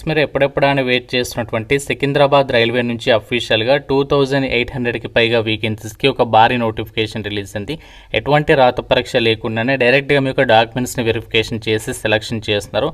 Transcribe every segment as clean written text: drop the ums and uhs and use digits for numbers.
మీరు ఎప్పుడెప్పుడైనా వెయిట్ చేస్తున్నటువంటి సికింద్రాబాద్ రైల్వే నుంచి అఫీషియల్గా 2800కి పైగా వేకెన్సీస్కి ఒక భారీ నోటిఫికేషన్ రిలీజ్ అయింది. ఎటువంటి రాత పరీక్ష లేకుండానే డైరెక్ట్గా మీ యొక్క డాక్యుమెంట్స్ని వెరిఫికేషన్ చేసి సెలక్షన్ చేస్తున్నారు.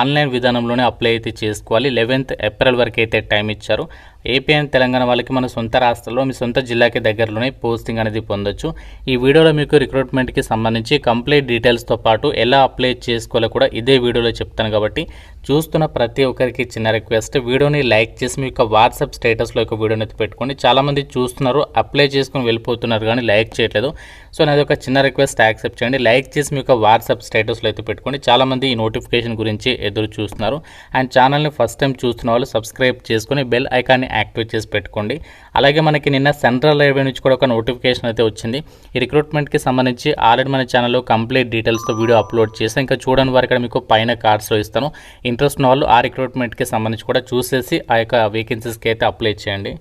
ఆన్లైన్ విధానంలోనే అప్లై అయితే చేసుకోవాలి. 11th ఏప్రిల్ వరకు అయితే టైం ఇచ్చారు. ఏపీ అండ్ తెలంగాణ వాళ్ళకి మన సొంత రాష్ట్రంలో మీ సొంత జిల్లాకి దగ్గరలోనే పోస్టింగ్ అనేది పొందొచ్చు. ఈ వీడియోలో మీకు రిక్రూట్మెంట్కి సంబంధించి కంప్లీట్ డీటెయిల్స్తో పాటు ఎలా అప్లై చేసుకోవాలో కూడా ఇదే వీడియోలో చెప్తాను. కాబట్టి చూస్తున్న ప్రతి ఒక్కరికి చిన్న రిక్వెస్ట్, వీడియోని లైక్ చేసి మీ యొక్క వాట్సాప్ స్టేటస్లో ఒక వీడియోని అయితే పెట్టుకోండి. చాలామంది చూస్తున్నారు, అప్లై చేసుకుని వెళ్ళిపోతున్నారు కానీ లైక్ చేయట్లేదు. సో నాది ఒక చిన్న రిక్వెస్ట్, యాక్సెప్ట్ చేయండి. లైక్ చేసి మీ యొక్క వాట్సాప్ స్టేటస్లో అయితే పెట్టుకోండి. చాలామంది ఈ నోటిఫికేషన్ గురించి ఎదురు చూస్తున్నారు. అండ్ ఛానల్ని ఫస్ట్ టైం చూస్తున్న వాళ్ళు సబ్స్క్రైబ్ చేసుకుని బెల్ ఐకాన్ని యాక్టివేట్ చేసి పెట్టుకోండి. అలాగే మనకి నిన్న సెంట్రల్ రైల్వే నుంచి కూడా ఒక నోటిఫికేషన్ అయితే వచ్చింది. ఈ రిక్రూట్మెంట్కి సంబంధించి ఆల్రెడీ మన ఛానల్లో కంప్లీట్ డీటెయిల్స్తో వీడియో అప్లోడ్ చేసి ఇంకా చూడని వారు ఇక్కడ మీకు పైన కార్డ్స్లో ఇస్తాను. ఇంట్రెస్ట్ ఉన్న వాళ్ళు ఆ రిక్రూట్మెంట్కి సంబంధించి కూడా చూసేసి ఆ యొక్క వేకెన్సీస్కి అయితే అప్లై చేయండి.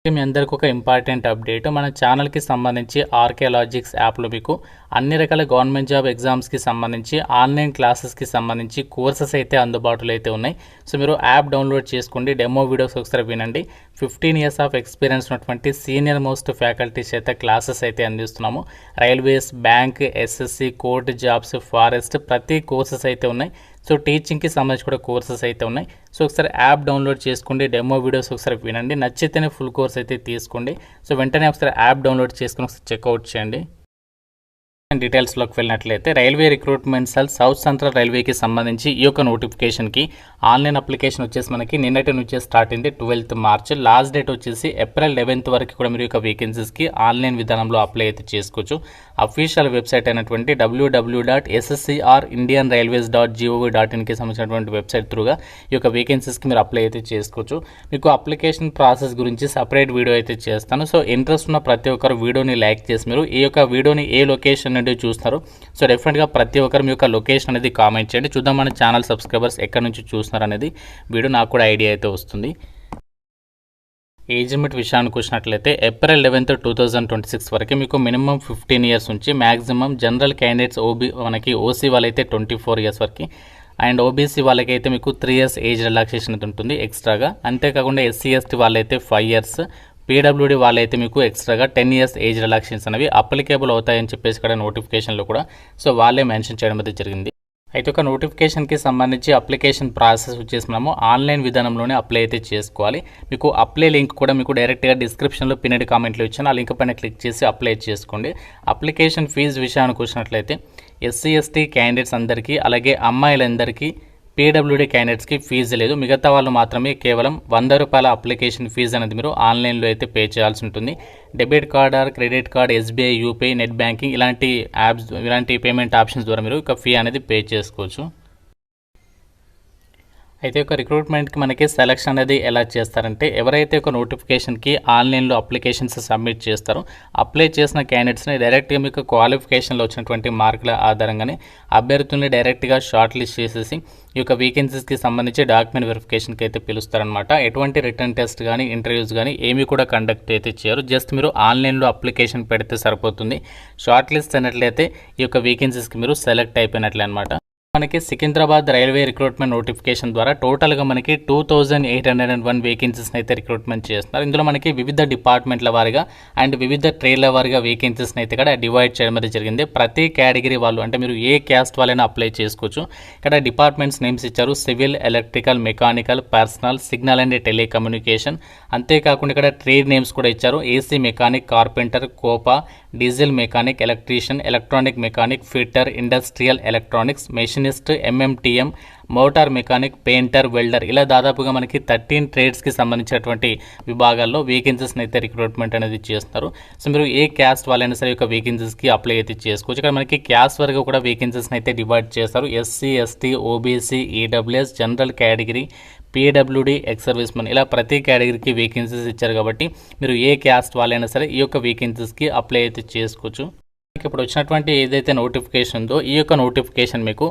మీ అందరికీ ఒక ఇంపార్టెంట్ అప్డేట్, మన ఛానల్కి సంబంధించి ఆర్కే లాజిక్స్ యాప్లో మీకు అన్ని రకాల గవర్నమెంట్ జాబ్ ఎగ్జామ్స్కి సంబంధించి ఆన్లైన్ క్లాసెస్కి సంబంధించి కోర్సెస్ అయితే అందుబాటులో అయితే ఉన్నాయి. సో మీరు యాప్ డౌన్లోడ్ చేసుకోండి, డెమో వీడియోస్ ఒకసారి వినండి. 15 years ఆఫ్ ఎక్స్పీరియన్స్ ఉన్నటువంటి సీనియర్ మోస్ట్ ఫ్యాకల్టీస్ అయితే క్లాసెస్ అయితే అందిస్తున్నాము. Railways, bank, SSC, court jobs, forest ప్రతి కోర్సెస్ అయితే ఉన్నాయి. సో టీచింగ్కి సంబంధించి కూడా కోర్సెస్ అయితే ఉన్నాయి. సో ఒకసారి యాప్ డౌన్లోడ్ చేసుకోండి, డెమో వీడియోస్ ఒకసారి వినండి, నచ్చితేనే ఫుల్ కోర్స్ అయితే తీసుకోండి. సో వెంటనే ఒకసారి యాప్ డౌన్లోడ్ చేసుకుని ఒకసారి చెక్అవుట్ చేయండి. డీటెయిల్స్లోకి వెళ్ళినట్లయితే railway recruitment cell south central రైల్వేకి సంబంధించి ఈ యొక్క నోటిఫికేషన్కి ఆన్లైన్ అప్లికేషన్ వచ్చేసి మనకి నిన్నటి నుంచే స్టార్ట్ అయింది. 12th March. లాస్ట్ డేట్ వచ్చేసి ఏప్రిల్ 11th వరకు కూడా మీరు యొక్క వేకెన్సీస్కి ఆన్లైన్ విధానంలో అప్లై అయితే చేసుకోవచ్చు. అఫీషియల్ వెబ్సైట్ అయినటువంటి www.sscrindianrailways.gov.inకి సంబంధించినటువంటి వెబ్సైట్ త్రూగా ఈ యొక్క వేకెన్సీస్కి మీరు అప్లై అయితే చేసుకోవచ్చు. మీకు అప్లికేషన్ ప్రాసెస్ గురించి సపరేట్ వీడియో అయితే చేస్తాను. సో ఇంట్రెస్ట్ ఉన్న ప్రతి ఒక్కరు వీడియోని లైక్ చేసి మీరు ఈ యొక్క వీడియోని ఏ లొకేషన్ నుండి చూస్తారు, సో డెఫినెట్గా ప్రతి ఒక్కరు మీ యొక్క లొకేషన్ అనేది కామెంట్ చేయండి. చూద్దాం మన ఛానల్ సబ్స్క్రైబర్స్ ఎక్కడి నుంచి చూస్తున్నారు అనేది వీడియో నాకు కూడా ఐడియా అయితే వస్తుంది. ఏజ్ లిమిట్ విషయానికి వచ్చినట్లయితే ఏప్రిల్ 11th, 2026 వరకు మీకు మినిమం 15 years నుంచి మ్యాక్సిమం జనరల్ క్యాండిడేట్స్ మనకి ఓసీ వాళ్ళైతే 24 years వరకు, అండ్ ఓబీసీ వాళ్ళకైతే మీకు 3 years ఏజ్ రిలాక్సేషన్ అయితే ఉంటుంది ఎక్స్ట్రాగా. అంతేకాకుండా ఎస్సీ ఎస్టీ వాళ్ళైతే 5 years, పీడబ్ల్యూడీ వాళ్ళైతే మీకు ఎక్స్ట్రాగా 10 years ఏజ్ రిలాక్సేషన్స్ అనేవి అప్లికేబుల్ అవుతాయని చెప్పేసి ఇక్కడ నోటిఫికేషన్లో కూడా సో వాళ్ళే మెన్షన్ చేయడం అయితే జరిగింది. అయితే ఒక నోటిఫికేషన్కి సంబంధించి అప్లికేషన్ ప్రాసెస్ వచ్చేసి మనము ఆన్లైన్ విధానంలోనే అప్లై అయితే చేసుకోవాలి. మీకు అప్లై లింక్ కూడా మీకు డైరెక్ట్గా డిస్క్రిప్షన్లో పిన్నెడ్ కామెంట్లో ఇచ్చాను, ఆ లింక్ పైన క్లిక్ చేసి అప్లై చేసుకోండి. అప్లికేషన్ ఫీజు విషయానికి వచ్చినట్లయితే ఎస్సీ ఎస్టీ క్యాండిడేట్స్ అందరికీ, అలాగే అమ్మాయిలందరికీ, పీడబ్ల్యూడీ క్యాండిడేట్స్కి ఫీజు లేదు. మిగతా వాళ్ళు మాత్రమే కేవలం ₹100 అప్లికేషన్ ఫీజు అనేది మీరు ఆన్లైన్లో అయితే పే చేయాల్సి ఉంటుంది. Debit card or credit card, SBI, UPI, net banking ఇలాంటి యాప్స్, ఇలాంటి పేమెంట్ ఆప్షన్స్ ద్వారా మీరు ఒక ఫీ అనేది పే చేసుకోవచ్చు. అయితే ఒక రిక్రూట్మెంట్కి మనకి సెలక్షన్ అనేది ఎలా చేస్తారంటే, ఎవరైతే ఒక నోటిఫికేషన్కి ఆన్లైన్లో అప్లికేషన్స్ సబ్మిట్ చేస్తారో అప్లై చేసిన క్యాండిడేట్స్ని డైరెక్ట్గా మీకు క్వాలిఫికేషన్లో వచ్చినటువంటి మార్కుల ఆధారంగానే అభ్యర్థుల్ని డైరెక్ట్గా షార్ట్ లిస్ట్ చేసేసి ఈ యొక్క వేకెన్సీస్కి సంబంధించి డాక్యుమెంట్ వెరిఫికేషన్కి అయితే పిలుస్తారనమాట. ఎటువంటి రిటర్న్ టెస్ట్ కానీ ఇంటర్వ్యూస్ కానీ ఏమీ కూడా కండక్ట్ అయితే చేయరు. జస్ట్ మీరు ఆన్లైన్లో అప్లికేషన్ పెడితే సరిపోతుంది. షార్ట్ లిస్ట్ అయినట్లయితే ఈ యొక్క వేకెన్సీస్కి మీరు సెలెక్ట్ అయిపోయినట్లే అనమాట. మనకి సికింద్రాబాద్ రైల్వే రిక్రూట్మెంట్ నోటిఫికేషన్ ద్వారా టోటల్గా మనకి 2801 వేకెన్సీస్ని అయితే రిక్రూట్మెంట్ చేస్తున్నారు. ఇందులో మనకి వివిధ డిపార్ట్మెంట్ల వారిగా అండ్ వివిధ ట్రేడ్ల వారిగా వేకెన్సీస్ని అయితే ఇక్కడ డివైడ్ చేయడం అనేది జరిగింది. ప్రతి కేటగిరీ వాళ్ళు, అంటే మీరు ఏ క్యాస్ట్ వాళ్ళైనా అప్లై చేసుకోవచ్చు. ఇక్కడ డిపార్ట్మెంట్స్ నేమ్స్ ఇచ్చారు: civil, electrical, mechanical, personal, signal and telecommunication. అంతేకాకుండా ఇక్కడ ట్రేడ్ నేమ్స్ కూడా ఇచ్చారు: AC mechanic, carpenter, Copa, diesel mechanic, electrician, electronic mechanic, fitter, industrial electronics, machinist, MMTM, motor mechanic, painter, welder, ఇలా దాదాపుగా మనకి 13 ట్రేడ్స్కి సంబంధించినటువంటి విభాగాల్లో వేకెన్సీస్ని అయితే రిక్రూట్మెంట్ అనేది చేస్తున్నారు. సో మీరు ఏ క్యాస్ట్ వాళ్ళైనా సరే యొక్క వేకెన్సీస్కి అప్లై అయితే చేసుకోవచ్చు. ఇక్కడ మనకి క్యాస్ట్ వరకు కూడా వేకెన్సీస్ని అయితే డివైడ్ చేస్తారు: SC, ST, OBC, EWS, general category, PWD, ex service men, ఇలా ప్రతి కేటగిరీకి వేకెన్సీస్ ఇచ్చారు. కాబట్టి మీరు ఏ క్యాస్ట్ వాళ్ళైనా సరే ఈ యొక్క వేకెన్సీస్కి అప్లై అయితే చేసుకోవచ్చు. ఇప్పుడు వచ్చినటువంటి ఏదైతే నోటిఫికేషన్ ఉందో ఈ యొక్క నోటిఫికేషన్ మీకు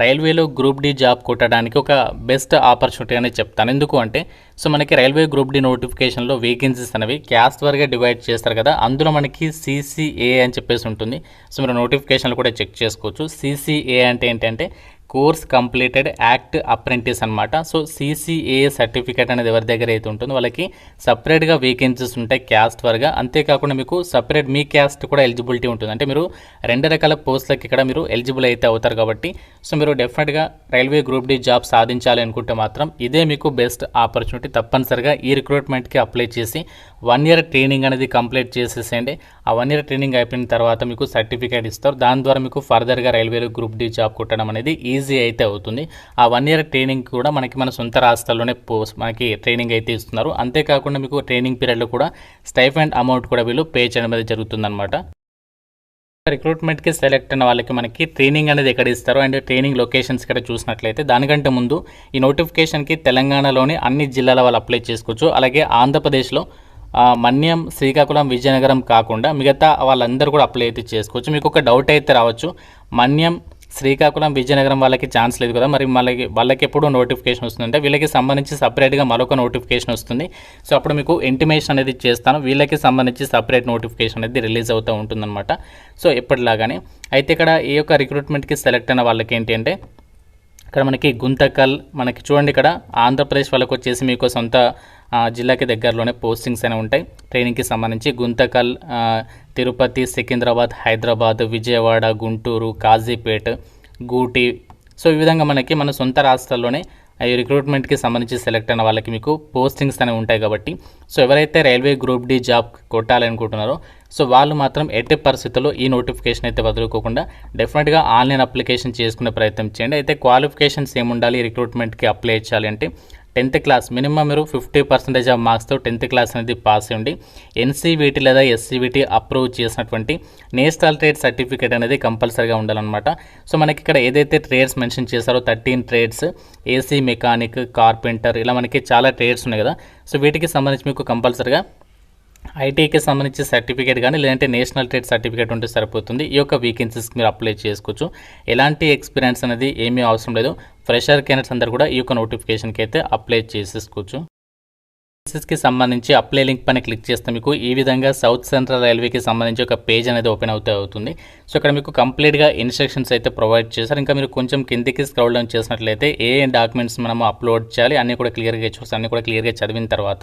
రైల్వేలో గ్రూప్ డి జాబ్ కొట్టడానికి ఒక బెస్ట్ ఆపర్చునిటీ అని చెప్తాను. ఎందుకు అంటే, సో మనకి రైల్వే గ్రూప్ డి నోటిఫికేషన్లో వేకెన్సీస్ అనేవి క్యాస్ట్ వారిగా డివైడ్ చేస్తారు కదా, అందులో మనకి CCA అని చెప్పేసి ఉంటుంది. సో మీరు నోటిఫికేషన్లో కూడా చెక్ చేసుకోవచ్చు. CCA అంటే ఏంటంటే కోర్స్ కంప్లీటెడ్ యాక్ట్ అప్రెంటిస్ అనమాట. సో CCAA సర్టిఫికేట్ అనేది ఎవరి దగ్గర అయితే ఉంటుందో వాళ్ళకి సపరేట్గా వేకెన్సీస్ ఉంటాయి క్యాస్ట్ వర్గా. అంతేకాకుండా మీకు సపరేట్ మీ క్యాస్ట్ కూడా ఎలిజిబిలిటీ ఉంటుంది. అంటే మీరు 2 రకాల పోస్టులకి ఇక్కడ మీరు ఎలిజిబుల్ అయితే అవుతారు కాబట్టి సో మీరు డెఫినెట్గా రైల్వే గ్రూప్ డి జాబ్ సాధించాలి అనుకుంటే మాత్రం ఇదే మీకు బెస్ట్ ఆపర్చునిటీ. తప్పనిసరిగా ఈ రిక్రూట్మెంట్కి అప్లై చేసి 1 year ట్రైనింగ్ అనేది కంప్లీట్ చేసేసేయండి. ఆ 1 year ట్రైనింగ్ అయిపోయిన తర్వాత మీకు సర్టిఫికేట్ ఇస్తారు. దాని ద్వారా మీకు ఫర్దర్గా రైల్వేలో గ్రూప్ డి జాబ్ కొట్టడం అనేది ఈజీ అయితే అవుతుంది. ఆ 1 year ట్రైనింగ్ కూడా మన సొంత రాష్ట్రాల్లోనే మనకి ట్రైనింగ్ అయితే ఇస్తున్నారు. అంతేకాకుండా మీకు ట్రైనింగ్ పీరియడ్లో కూడా స్టైఫండ్ అమౌంట్ కూడా వీళ్ళు పే చేయడం అనేది జరుగుతుందన్నమాట. రిక్రూట్మెంట్కి సెలెక్ట్ అయిన వాళ్ళకి మనకి ట్రైనింగ్ అనేది ఎక్కడ ఇస్తారు అండ్ ట్రైనింగ్ లొకేషన్స్ ఇక్కడ చూసినట్లయితే దానికంటే ముందు ఈ నోటిఫికేషన్కి తెలంగాణలోని అన్ని జిల్లాల వాళ్ళు అప్లై చేసుకోవచ్చు. అలాగే ఆంధ్రప్రదేశ్లో మన్యం, శ్రీకాకుళం, విజయనగరం కాకుండా మిగతా వాళ్ళందరూ కూడా అప్లై అయితే చేసుకోవచ్చు. మీకు ఒక డౌట్ అయితే రావచ్చు, మన్యం, శ్రీకాకుళం, విజయనగరం వాళ్ళకి ఛాన్స్ లేదు కదా, మరి వాళ్ళకి ఎప్పుడు నోటిఫికేషన్ వస్తుందంటే వీళ్ళకి సంబంధించి సపరేట్గా మరొక నోటిఫికేషన్ వస్తుంది. సో అప్పుడు మీకు ఇంటిమేషన్ అనేది చేస్తాను. వీళ్ళకి సంబంధించి సపరేట్ నోటిఫికేషన్ అనేది రిలీజ్ అవుతూ ఉంటుందన్నమాట. సో ఎప్పటిలాగానే అయితే ఇక్కడ ఈ యొక్క రిక్రూట్మెంట్కి సెలెక్ట్ అయిన వాళ్ళకి ఏంటి అంటే ఇక్కడ మనకి గుంతకల్, మనకి చూడండి ఇక్కడ ఆంధ్రప్రదేశ్ వాళ్ళకి వచ్చేసి మీకు సొంత జిల్లాకి దగ్గరలోనే పోస్టింగ్స్ అనేవి ఉంటాయి ట్రైనింగ్కి సంబంధించి. గుంతకల్, తిరుపతి, సికింద్రాబాద్, హైదరాబాద్, విజయవాడ, గుంటూరు, కాజీపేట్, గూటి. సో ఈ విధంగా మన సొంత రాష్ట్రాల్లోనే ఈ రిక్రూట్మెంట్కి సంబంధించి సెలెక్ట్ అయిన వాళ్ళకి మీకు పోస్టింగ్స్ అనేవి ఉంటాయి కాబట్టి సో ఎవరైతే రైల్వే గ్రూప్ డి జాబ్ కొట్టాలనుకుంటున్నారో సో వాళ్ళు మాత్రం ఎట్టి పరిస్థితుల్లో ఈ నోటిఫికేషన్ అయితే వదులుకోకుండా డెఫినెట్గా ఆన్లైన్ అప్లికేషన్ చేసుకునే ప్రయత్నం చేయండి. అయితే క్వాలిఫికేషన్స్ ఏముండాలి రిక్రూట్మెంట్కి అప్లై చేయాలి అంటే 10th క్లాస్ మినిమం మీరు 50% ఆఫ్ మార్క్స్తో 10th క్లాస్ అనేది పాస్ అయ్యండి. NCVT లేదా SCVT అప్రూవ్ చేసినటువంటి నేషనల్ ట్రేడ్ సర్టిఫికేట్ అనేది కంపల్సరీగా ఉండాలన్నమాట. సో మనకి ఇక్కడ ఏదైతే ట్రేడ్స్ మెన్షన్ చేశారో 13 ట్రేడ్స్, AC మెకానిక్, కార్పెంటర్, ఇలా మనకి చాలా ట్రేడ్స్ ఉన్నాయి కదా. సో వీటికి సంబంధించి మీకు కంపల్సరీగా ఐటీకి సంబంధించి సర్టిఫికేట్ కానీ లేదంటే నేషనల్ ట్రేడ్ సర్టిఫికేట్ ఉంటే సరిపోతుంది. ఈ యొక్క వేకెన్సీస్కి మీరు అప్లై చేసుకోవచ్చు. ఎలాంటి ఎక్స్పీరియన్స్ అనేది ఏమీ అవసరం లేదు. ఫ్రెషర్ క్యాండిడేట్స్ అందరూ కూడా ఈ యొక్క నోటిఫికేషన్కి అయితే అప్లై చేసేసుకోవచ్చు. కి సంబంధించి అప్లై లింక్ పైన క్లిక్ చేస్తే మీకు ఈ విధంగా సౌత్ సెంట్రల్ రైల్వేకి సంబంధించి ఒక పేజ్ అనేది ఓపెన్ అవుతుంది. సో ఇక్కడ మీకు కంప్లీట్గా ఇన్స్ట్రక్షన్స్ అయితే ప్రొవైడ్ చేశారు. ఇంకా మీరు కొంచెం కిందికి స్క్రోల్ డౌన్ చేసినట్లయితే ఏ డాక్యుమెంట్స్ మనము అప్లోడ్ చేయాలి అన్నీ కూడా క్లియర్గా చూసి అన్నీ కూడా క్లియర్గా చదివిన తర్వాత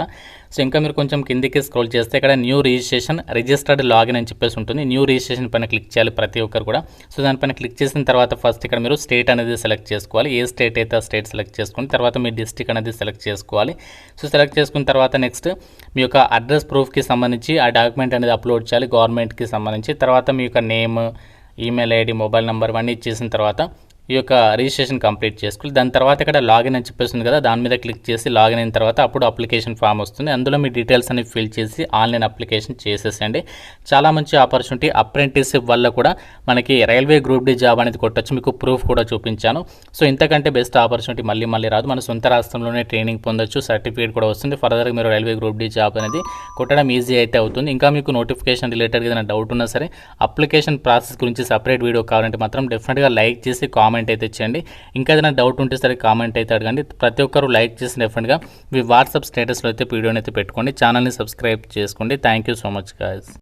సో ఇంకా మీరు కొంచెం కిందికి స్క్రోల్ చేస్తే ఇక్కడ న్యూ రిజిస్ట్రేషన్, రిజిస్టర్డ్ లాగిన్ అని చెప్పేసి ఉంటుంది. న్యూ రిజిస్ట్రేషన్ పైన క్లిక్ చేయాలి ప్రతి ఒక్కరు కూడా. సో దానిపైన క్లిక్ చేసిన తర్వాత ఫస్ట్ ఇక్కడ మీరు స్టేట్ అనేది సెలెక్ట్ చేసుకోవాలి. ఏ స్టేట్ అయితే ఆ స్టేట్ సెలెక్ట్ చేసుకుని తర్వాత మీ డిస్ట్రిక్ట్ అనేది సెలెక్ట్ చేసుకోవాలి. సో సెలెక్ట్ చేసుకున్న తర్వాత నెక్స్ట్ మీ యొక్క అడ్రస్ ప్రూఫ్కి సంబంధించి ఆ డాక్యుమెంట్ అనేది అప్లోడ్ చేయాలి గవర్నమెంట్కి సంబంధించి. తర్వాత మీ యొక్క name, email ID, mobile number ఇవన్నీ ఇచ్చేసిన తర్వాత ఈ యొక్క రిజిస్ట్రేషన్ కంప్లీట్ చేసుకోవాలి. దాని తర్వాత ఇక్కడ లాగిన్ అని చెప్పేస్తుంది కదా, దాని మీద క్లిక్ చేసి లాగిన్ అయిన తర్వాత అప్పుడు అప్లికేషన్ ఫామ్ వస్తుంది. అందులో మీ డీటెయిల్స్ అనేవి ఫిల్ చేసి ఆన్లైన్ అప్లికేషన్ చేసేసండి. చాలా మంచి ఆపర్చునిటీ. అప్రెంటిస్షిప్ వల్ల కూడా మనకి రైల్వే గ్రూప్ డి జాబ్ అనేది కొట్టచ్చు. మీకు ప్రూఫ్ కూడా చూపించాను. సో ఇంతకంటే బెస్ట్ ఆపర్చునిటీ మళ్ళీ రాదు. మన సొంత రాష్ట్రంలోనే ట్రైనింగ్ పొందొచ్చు, సర్టిఫికేట్ కూడా వస్తుంది. ఫర్దర్గా మీరు రైల్వే గ్రూప్ డి జాబ్ అనేది కొట్టడం ఈజీ అయితే అవుతుంది. ఇంకా మీకు నోటిఫికేషన్ రిలేటెడ్గా ఏదైనా డౌట్ ఉన్నా సరే అప్లికేషన్ ప్రాసెస్ గురించి సపరేట్ వీడియో కావాలంటే మాత్రం డెఫినెట్గా లైక్ చేసి కామెంట్ అయితే చేయండి. ఇంకా ఏదైనా డౌట్ ఉంటే సరే కామెంట్ అయితే అడగండి. ప్రతి ఒక్కరు లైక్ చేసి డెఫినెట్గా మీ వాట్సాప్ స్టేటస్లో అయితే వీడియోని అయితే పెట్టుకోండి. ఛానల్ని సబ్స్క్రైబ్ చేసుకోండి. Thank you so much guys.